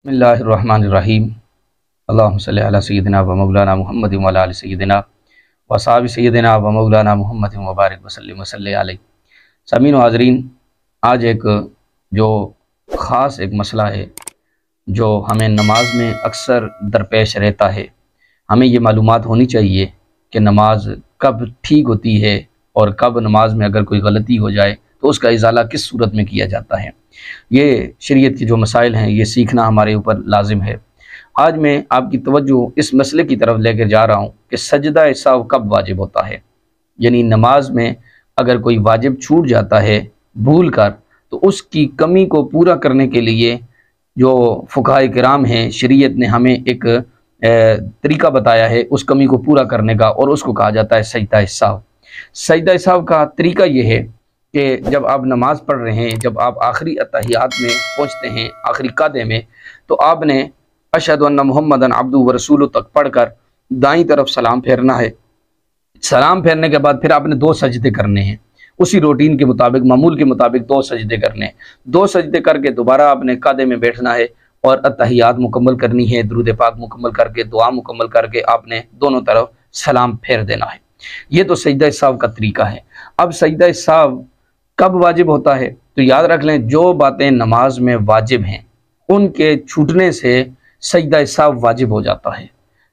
बिस्मिल्लाहिर्रहमानिर्रहीम। अल्लाहुम्मा सल्लि अला सय्यिदिना व मौलाना मुहम्मद व अला आलि सय्यिदिना व असहाबि सय्यिदिना व मौलाना मुहम्मद व बारिक वसल्लिम वसल्लि अलैहि। सामीन व हाज़रीन, आज एक जो ख़ास एक मसला है जो हमें नमाज में अक्सर दरपेश रहता है। हमें ये मालूमात होनी चाहिए कि नमाज कब ठीक होती है और कब नमाज में अगर कोई गलती हो जाए तो उसका इज़ाला किस सूरत में किया जाता है। ये शरीयत के जो मसाइल हैं ये सीखना हमारे ऊपर लाजिम है। आज मैं आपकी तवज्जो इस मसले की तरफ लेकर जा रहा हूँ कि सजदा सहव कब वाजिब होता है। यानी नमाज में अगर कोई वाजिब छूट जाता है भूल कर, तो उसकी कमी को पूरा करने के लिए जो फुक़हा किराम हैं, शरीयत ने हमें एक तरीका बताया है उस कमी को पूरा करने का, और उसको कहा जाता है सजदा सहव। सजदा सहव का तरीका ये है कि जब आप नमाज़ पढ़ रहे हैं, जब आप आखिरी अत्तहियात में पहुँचते हैं, आखिरी कादे में, तो आपने अशहदु अन्ना मुहम्मदन अब्दुहु व रसूलुहु तक पढ़कर दाईं तरफ सलाम फेरना है। सलाम फेरने के बाद फिर आपने 2 सजदे करने हैं, उसी रूटीन के मुताबिक, मामूल के मुताबिक 2 सजदे करने हैं। 2 सजदे करके दोबारा आपने कादे में बैठना है और अत्तहियात मुकम्मल करनी है, दुरूद पाक मुकम्मल करके, दुआ मुकम्मल करके आपने दोनों तरफ सलाम फेर देना है। ये तो सजदा सहव का तरीका है। अब सजदा सहव कब वाजिब होता है, तो याद रख लें, जो बातें नमाज में वाजिब हैं उनके छूटने से सजदा सहव वाजिब हो जाता है।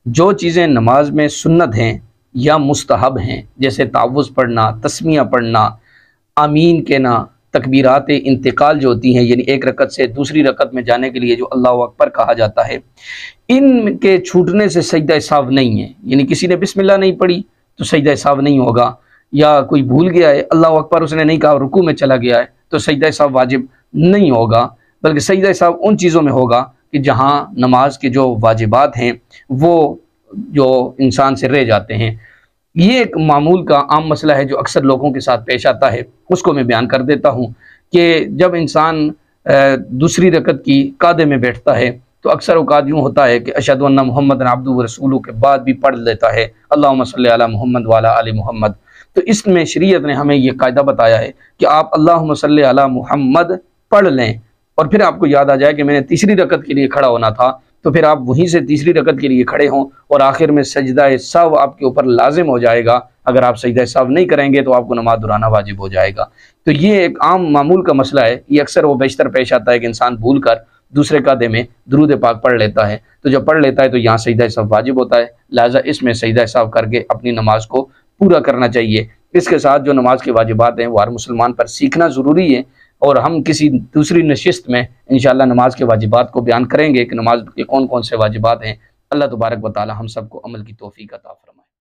जो चीज़ें नमाज में सुन्नत हैं या मुस्तहब हैं, जैसे तावुज़ पढ़ना, तस्मिया पढ़ना, आमीन कहना, तकबीरात इंतकाल जो होती हैं, यानी एक रकत से दूसरी रकत में जाने के लिए जो अल्लाहु अकबर कहा जाता है, इनके छूटने से सजदा सहव नहीं है। यानी किसी ने बिस्मिल्लाह नहीं पढ़ी तो सजदा सहव नहीं होगा, या कोई भूल गया है, अल्लाहु अकबर उसने नहीं कहा, रुकू में चला गया है, तो सजदा सहव वाजिब नहीं होगा। बल्कि सजदा सहव उन चीज़ों में होगा कि जहाँ नमाज के जो वाजिबात हैं वो जो इंसान से रह जाते हैं। ये एक मामूल का आम मसला है जो अक्सर लोगों के साथ पेश आता है, उसको मैं बयान कर देता हूँ कि जब इंसान दूसरी रकत की कादे में बैठता है तो अक्सर औकात यूँ होता है कि अशहदु अन्ना मुहम्मदन अब्दुहु व रसूलुहु के बाद भी पढ़ लेता है अल्लाहुम्मा सल्लि अला मुहम्मद व अला आलि मुहम्मद। तो इसमें शरीयत ने हमें ये कायदा बताया है कि आप अल्लाहुम्मा सल्लि अला मुहम्मद पढ़ लें, और फिर आपको याद आ जाए कि मैंने तीसरी रकत के लिए खड़ा होना था, तो फिर आप वहीं से तीसरी रकत के लिए खड़े हों और आखिर में सजदा सहव आपके ऊपर लाजिम हो जाएगा। अगर आप सजदा सहव नहीं करेंगे तो आपको नमाज दोहराना वाजिब हो जाएगा। तो ये एक आम मामूल का मसला है। ये अक्सर वो बेशतर पेश आता है कि इंसान भूल कर दूसरे कादे में दुरूद पाक पढ़ लेता है, तो जब पढ़ लेता है तो यहाँ सजदा सहव वाजिब होता है, लिहाजा इसमें सजदा सहव करके अपनी नमाज को पूरा करना चाहिए। इसके साथ जो नमाज के वाजिबात हैं वो हर मुसलमान पर सीखना ज़रूरी है, और हम किसी दूसरी नशिस्त में इंशाअल्लाह नमाज के वाजिबात को बयान करेंगे कि नमाज के कौन कौन से वाजिबात हैं। अल्लाह तबारक व तआला हम सबको अमल की तौफीक अता फरमाए।